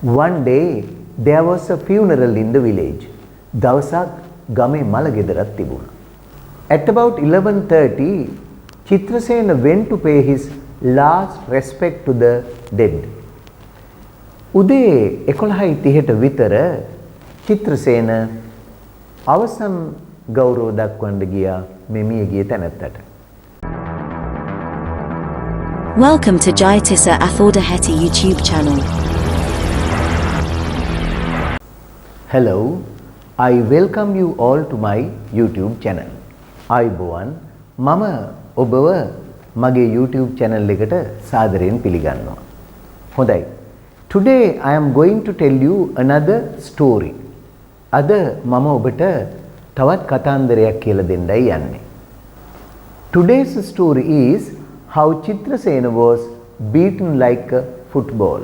One day there was a funeral in the village. දවසක් ගමේ මල ගෙදරක් තිබුණා. At about 11:30 Chitrasena went to pay his last respect to the dead. උදේ 11:30ට විතර චිත්‍රසේන අවසන් ගෞරව දක්වන්න ගියා මේ මියගිය තැනැත්තට. Welcome to Jayatissa Athodaheti YouTube channel. Hello, I welcome you all to my YouTube channel. අයිබෝවන් මම ඔබව මගේ YouTube channel එකට සාදරයෙන් පිළිගන්නවා. හොඳයි. Today I am going to tell you another story. අද මම ඔබට තවත් කතාන්දරයක් කියලා දෙන්නයි යන්නේ. Today's story is how Chitrasena was beaten like a football.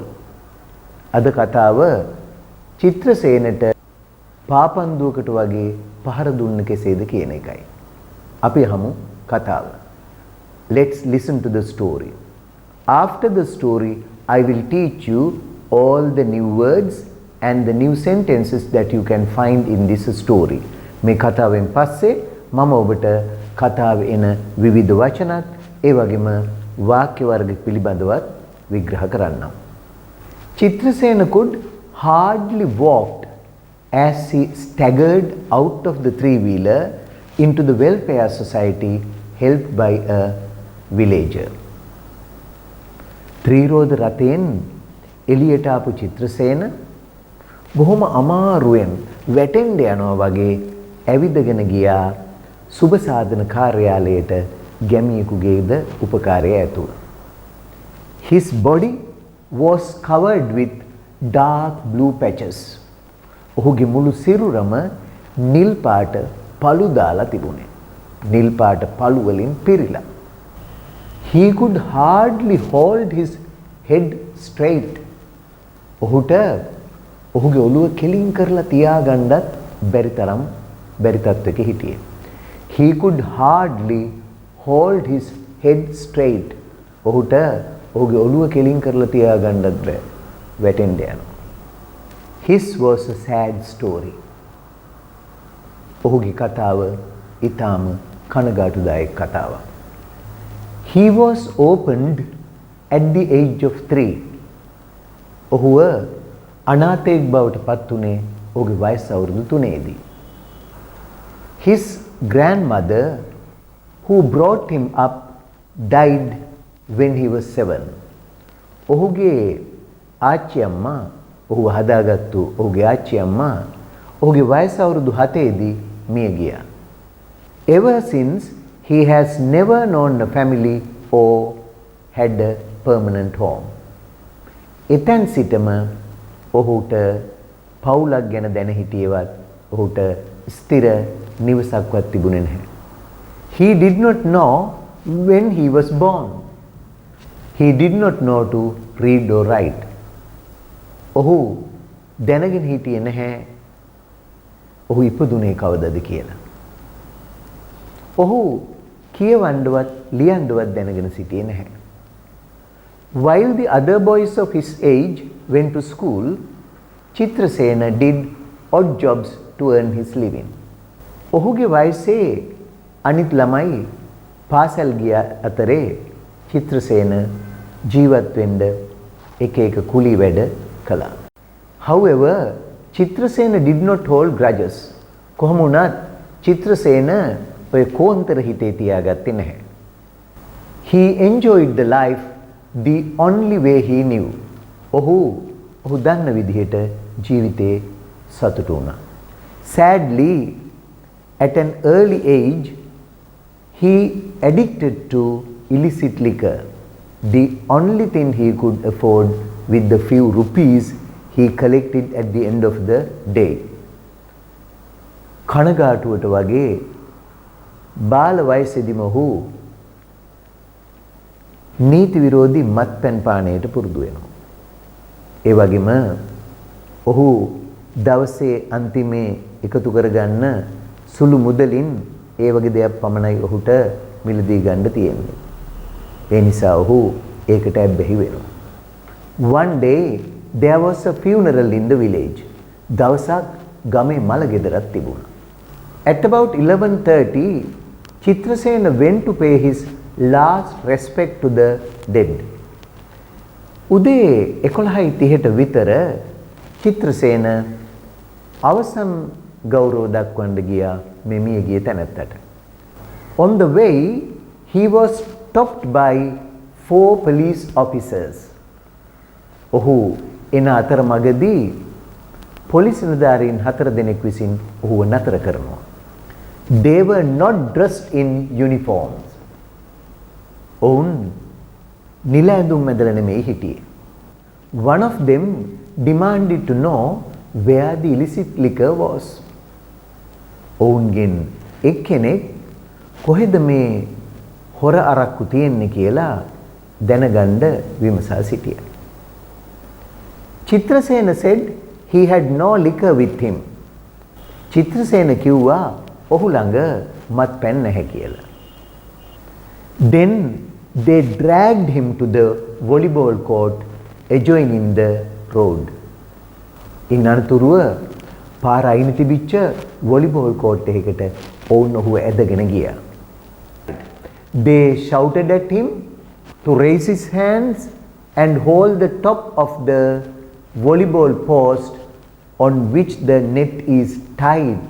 අද කතාව චිත්‍රසේනට පාපන්දුවකට වගේ පහර දුන්න කෙසේද කියන එකයි. අපි අහමු කතාව. Let's listen to the story. After the story, I will teach you all the new words and the new sentences that you can find in this story. මේ කතාවෙන් පස්සේ මම ඔබට කතාවේ එන විවිධ වචනත් ඒ වගේම වාක්‍ය වර්ග පිළිබඳවත් විග්‍රහ කරන්නම්. Chitrasena could hardly walked as he staggered out of the three-wheeler into the welfare society helped by a villager. ත්‍රිරෝද රථයෙන් එළියට ආපු චිත්‍රසේන බොහොම අමාරුවෙන් වැටෙන්න යනවා වගේ ඇවිදගෙන ගියා සුබ සාධන කාර්යාලයට ගැමියෙකුගේද උපකාරය ඇතුව. His body was covered with dark blue patches. ඔහුගේ මුළු සිරුරම නිල් පාට පළු දාලා තිබුණේ. නිල් පාට පළු වලින් පිරීලා. He could hardly hold his head straight. ඔහුට ඔහුගේ ඔළුව කෙලින් කරලා තියාගන්නත් බැරි තත්ත්වයක හිටියේ. He could hardly hold his head straight. ඔහුට ඔහුගේ ඔළුව කෙලින් කරලා තියාගන්නත් බැහැ. වැටෙන්න යනවා. His was a sad story. ඔහුගේ කතාව ඊටාම කනගාටුදායක කතාවක්. He was opened at the age of 3. ඔහුව අනාථයෙක් බවට පත් උනේ ඔහුගේ වයස අවුරුදු 3ේදී. His grandmother who brought him up died when he was 7. ඔහුගේ ආච්චි අම්මා ඔහුව හදාගත්තු ඔහුගේ ආච්චි අම්මා ඔහුගේ වයස අවුරුදු 7ේදී මිය ගියා. Ever since he has never known a family or had a permanent home. එතෙන් සිටම ඔහුට පවුලක් ගැන දැන හිටියේවත් ඔහුට ස්ථිර නිවසක්වත් තිබුණේ නැහැ. He did not know when he was born. He did not know to read or write. ඔහු දැනගෙන හිටියේ නැහැ ඔහු ඉපදුනේ කවදද කියලා. ඔහු කියවන්නවත් ලියන්නවත් දැනගෙන සිටියේ නැහැ. While the other boys of his age went to school, Chitrasena did odd jobs to earn his living. ඔහුගේ වයසේ අනිත් ළමයි පාසල් ගිය අතරේ චිත්‍රසේන ජීවත් වෙන්න එක කුලී වැඩ කළා. However, Chitrasena did not hold grudges. කොහොම වුණත් චිත්‍රසේන ඔය කෝන්තර හිතේ තියාගත්තේ නැහැ. He enjoyed the life the only way he knew. ඔහු දන්න විදිහට ජීවිතේ සතුටු වුණා. Sadly, at an early age, he addicted to illicit liquor, the only thing he could afford with the few rupees he collected at the end of the day. කනගාටුවට වගේ බාල වයසේදීම ඔහු නීති විරෝධී මත්පැන් පානයට පුරුදු වෙනවා. ඒ වගේම ඔහු දවසේ අන්තිමේ එකතු කරගන්න සුළු මුදලින් ඒ වගේ දෙයක් පමණයි ඔහුට මිලදී ගන්න තියෙන්නේ. ඒ නිසා ඔහු ඒකට ඇබ්බැහි වෙනවා. One day there was a funeral in the village. දවසක් ගමේ මල ගෙදරක් තිබුණා. At about 11:30, Chitrasena went to pay his last respect to the dead. උදේ 11:30ට විතර චිත්‍රසේන අවසන් ගෞරව දක්වන්න ගියා මේ මියගිය තැනැත්තට. On the way, he was stopped by 4 police officers. ඔහු එන අතරමඟදී පොලිස් නිලධාරීන් 4 දෙනෙක් විසින් ඔහුව නතර කරනවා. They were not dressed in uniforms. ඔවුන් නිල ඇඳුම් ඇඳලා නෙමෙයි හිටියේ. One of them demanded to know where the illicit liquor was. ඔවුන්ගෙන් එක්කෙනෙක් කොහෙද මේ හොර අරක්කු තියෙන්නේ කියලා දැනගන්න විමසා සිටියා. Chitrasena said he had no liquor with him. Chitrasena කිව්වා ඔහු ළඟ මත්පැන් නැහැ කියලා. Then they dragged him to the volleyball court adjoining the road. ඉන් අනතුරුව පාර අයින තිබිච්ච volleyball court එකකට ඔවුන් ඔහුව ඇදගෙන ගියා. They shouted at him to raise his hands and hold the top of the volleyball post on which the net is tied.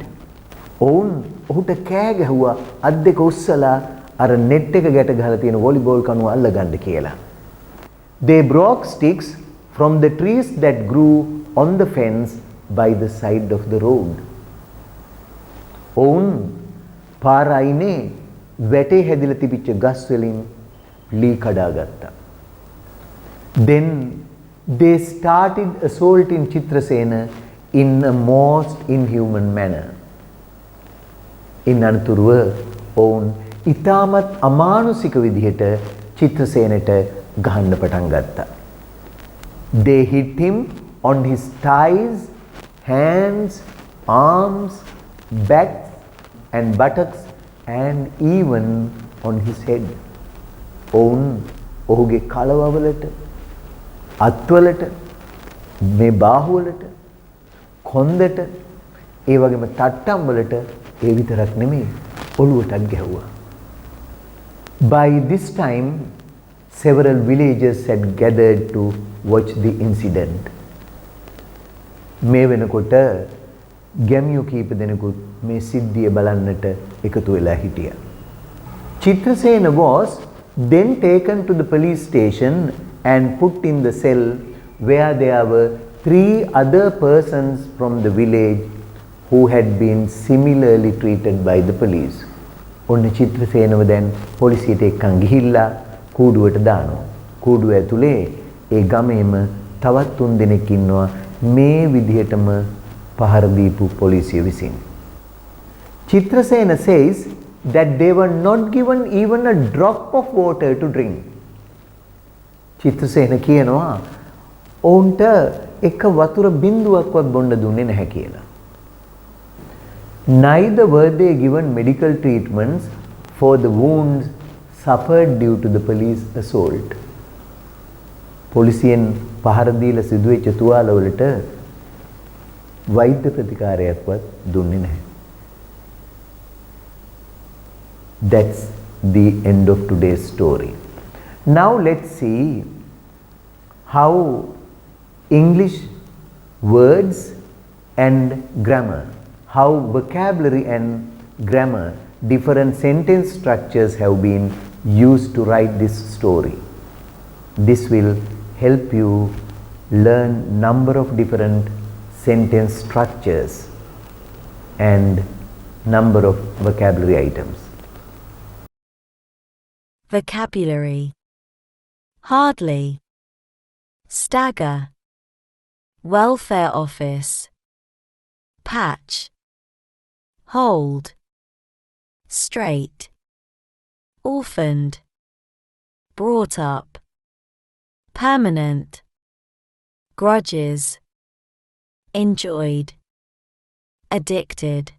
ඔවුන් ඔහුට කෑ ගැහුවා අත් දෙක උස්සලා අර net එක ගැට ගහලා තියෙන volleyball කණුව අල්ලගන්න කියලා. They broke sticks from the trees that grew on the fence by the side of the road. ඔවුන් පාර අයිනේ වැටේ හැදිලා තිබිච්ච ගස් වලින් ලී කඩා ගත්තා. Then they started assaulting Chitrasena in a most inhuman manner. ඉන් අනතුරුව ඔවුන් ඉතාමත් අමානුෂික විදිහට චිත්‍රසේනට ගහන්න පටන් ගත්තා. They hit him on his thighs, hands, arms, back and buttocks and even on his head. ඔවුන් ඔහුගේ කලවවලට, අත්වලට, මේ බාහුවලට, කොන්දට, ඒ වගේම තට්ටම් වලට ඒ විතරක් නෙමෙයි ඔළුවටත් ගැහුවා. By this time, several villagers had gathered to watch the incident. මේ වෙනකොට ගැමියෝ කීප දෙනෙකුත් මේ සිද්ධිය බලන්නට එකතු වෙලා හිටියා. Chitrasena was then taken to the police station and put in the cell where there were 3 other persons from the village who had been similarly treated by the police. ඔන්න චිත්‍රසේනව දැන් පොලිසියට එක්කන් ගිහිල්ලා කූඩුවට දානවා. කූඩුව ඇතුලේ ඒ ගමේම තවත් 3 දෙනෙක් ඉන්නවා මේ විදිහටම පහර දීපු පොලිසිය විසින්. Chitrasena says that they were not given even a drop of water to drink. Chitrasena කියනවා ඔවුන්ට එක වතුර බින්දුවක්වත් බොන්න දුන්නේ නැහැ කියලා. Neither were they given medical treatments for the wounds suffered due to the police assault. පොලිසියෙන් පහර දීලා සිදුවෙච්ච තුවාලවලට වෛද්‍ය ප්‍රතිකාරයක්වත් දුන්නේ නැහැ. That's the end of today's story. Now let's see how English words and grammar, how vocabulary and grammar, different sentence structures have been used to write this story. This will help you learn number of different sentence structures and number of vocabulary items. Vocabulary: hardly, stagger, welfare office, patch, hold, straight, orphaned, brought up, permanent, grudges, enjoyed, addicted,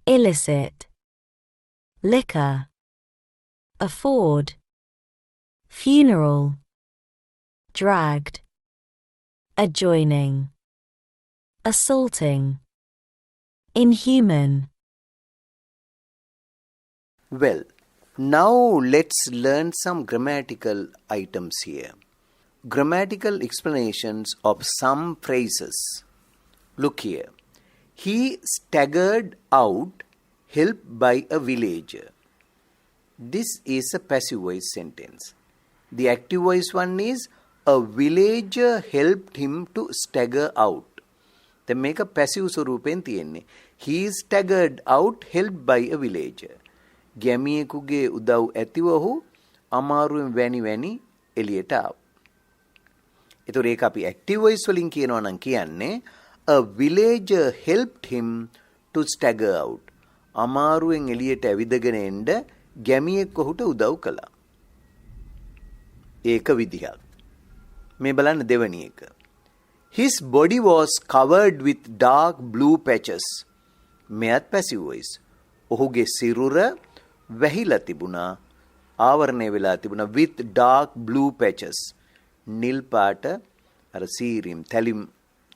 illicit, liquor, afford, funeral, dragged, adjoining, assaulting, inhuman. Well, now let's learn some grammatical items here. Grammatical explanations of some phrases. Look here. He staggered out, helped by a villager. This is a passive voice sentence. The active voice one is a villager helped him to stagger out. Then make a passive ස්වරූපෙන් තියෙන්නේ. He staggered out, helped by a villager. ගැමියෙකුගේ උදව් ඇතිව ඔහු අමාරුවෙන් වැනි එළියට ආවා. ඒතොර ඒක අපි active voice වලින් කියනවා නම් කියන්නේ a villager helped him to stagger out. අමාරුවෙන් එළියට ඇවිදගෙන එන්න ගැමියෙක් ඔහුට උදව් කළා. ඒක විදිහක්. මේ බලන්න දෙවැනි එක. His body was covered with dark blue patches. මෙයත් passive voice. ඔහුගේ සිරුර වැහිලා තිබුණා, ආවරණය වෙලා තිබුණා with dark blue patches. නිල් පාට අර සීරීම්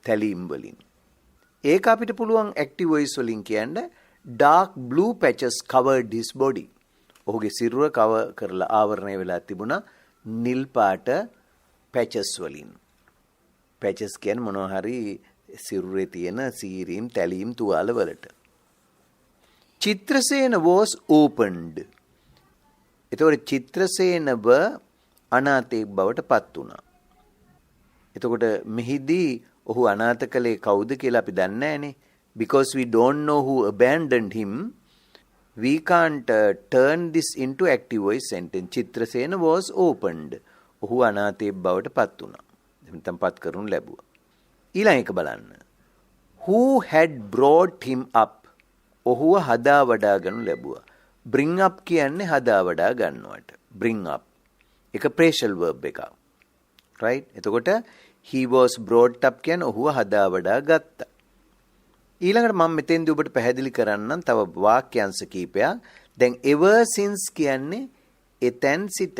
තැලීම් වලින්. ඒක අපිට පුළුවන් active voice වලින් කියන්න dark blue patches covered his body. ඔහුගේ සිරුර cover කරලා ආවරණය වෙලා තිබුණා නිල් පාට patches වලින්. patches කියන්නේ මොනවා හරි සිරුරේ තියෙන සීරීම් තැලීම් තුවාල වලට. Chitrasena was opened. එතකොට චිත්‍රසේනව අනාථයෙක් බවට පත් වුණා. එතකොට මෙහිදී ඔහු අනාථ කළේ කවුද කියලා අපි දන්නේ නැහනේ. Because we don't know who abandoned him, we can't turn this into active voice sentence. Chitrasena was opened. ඔහු අනාථයෙක් බවට පත් වුණා. එතන පත් කරුණු ලැබුවා. ඊළඟ එක බලන්න. Who had brought him up? ඔහුව හදා වඩා ගනු ලැබුවා. bring up කියන්නේ හදා වඩා ගන්නවට. bring up. එක ප්‍රේෂල් verb එකක්. right? එතකොට he was brought up කියන්නේ ඔහුව හදා වඩා ගත්තා. ඊළඟට මම මෙතෙන්දී ඔබට පැහැදිලි කරන්නම් තව වාක්‍යංශ කීපයක්. දැන් ever since කියන්නේ එතෙන් සිට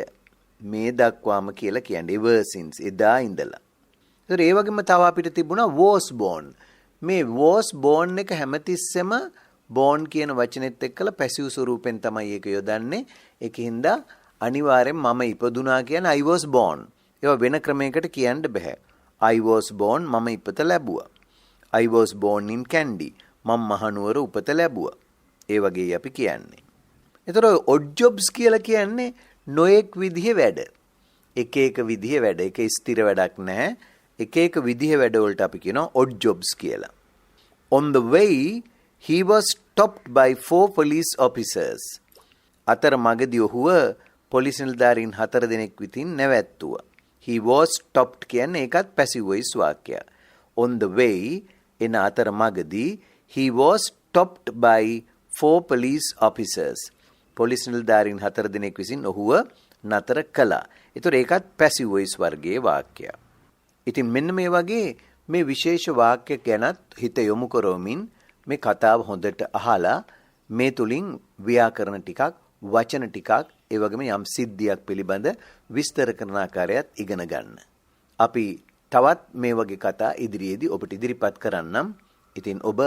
මේ දක්වාම කියලා කියන්නේ ever since එදා ඉඳලා. ඒතර ඒ වගේම තව අපිට තිබුණා was born. මේ was born එක හැමතිස්සෙම born කියන වචනේත් එක්කලා පැසිව් ස්වරූපෙන් තමයි ඒක යොදන්නේ. ඒකින්ද අනිවාර්යෙන් මම ඉපදුනා කියන්නේ I was born. ඒවා වෙන ක්‍රමයකට කියන්න බෑ. I was born මම ඉපත ලැබුවා. I was born in Kandy. මම මහනුවර උපත ලැබුවා. ඒ වගේ අපි කියන්නේ. ඒතර odd jobs කියලා කියන්නේ නොඑක් විදිහේ වැඩ. එක එක විදිහේ වැඩ. ඒක ස්ථිර වැඩක් නැහැ. එක එක විදිහේ වැඩ වලට අපි කියනවා odd jobs කියලා. On the way he was stopped by 4 police officers. අතර මගදී ඔහුව පොලිස් නිලධාරීන් 4 දෙනෙක් විසින් නැවැත්තුවා. He was stopped කියන්නේ ඒකත් passive voice වාක්‍යයක්. On the way එන අතර මගදී he was stopped by 4 police officers. Police නිලධාරීන් 4 දෙනෙක් විසින් ඔහුව නතර කළා. ඒතර ඒකත් passive voice වර්ගයේ වාක්‍යයක්. ඉතින් මෙන්න මේ වගේ මේ විශේෂ වාක්‍ය ගැනත් හිත යොමු කරවමින් මේ කතාව හොඳට අහලා මේ තුලින් ව්‍යාකරණ ටිකක් වචන ටිකක් ඒ වගේම යම් සිද්ධියක් පිළිබඳ විස්තර කරන ආකාරයත් ඉගෙන ගන්න. අපි තවත් මේ වගේ කතා ඉදිරියේදී ඔබට ඉදිරිපත් කරන්නම්. ඉතින් ඔබ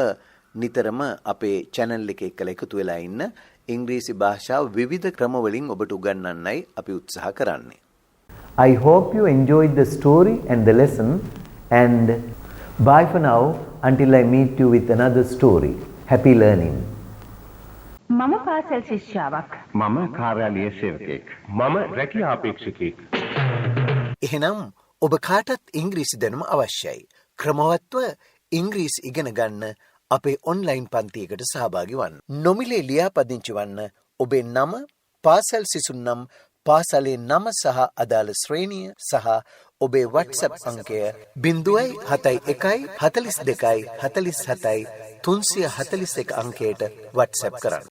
නිතරම අපේ channel එකේ එක්කලා එකතු වෙලා ඉන්න ඉංග්‍රීසි භාෂාව විවිධ ක්‍රම වලින් ඔබට උගන්වන්නයි අපි උත්සාහ කරන්නේ. I hope you enjoyed the story and the lesson, and bye for now until I meet you with another story. Happy learning. මම පාසල් ශිෂ්‍යාවක්. මම කාර්යාලීය සේවකයෙක්. මම රැකියා අපේක්ෂකයෙක්. එහෙනම් ඔබ කාටත් ඉංග්‍රීසි දැනුම අවශ්‍යයි. ක්‍රමවත්ව ඉංග්‍රීසි ඉගෙන ගන්න අපේ ඔන්ලයින් පන්තියකට සහභාගී වන්න. නොමිලේ ලියාපදිංචි වන්න ඔබේ නම, පාසල් සිසුන් නම්, පාසලේ නම සහ අදාළ ශ්‍රේණිය සහ ඔබේ WhatsApp අංකය 071 42 47 341 අංකයට WhatsApp කරන්න.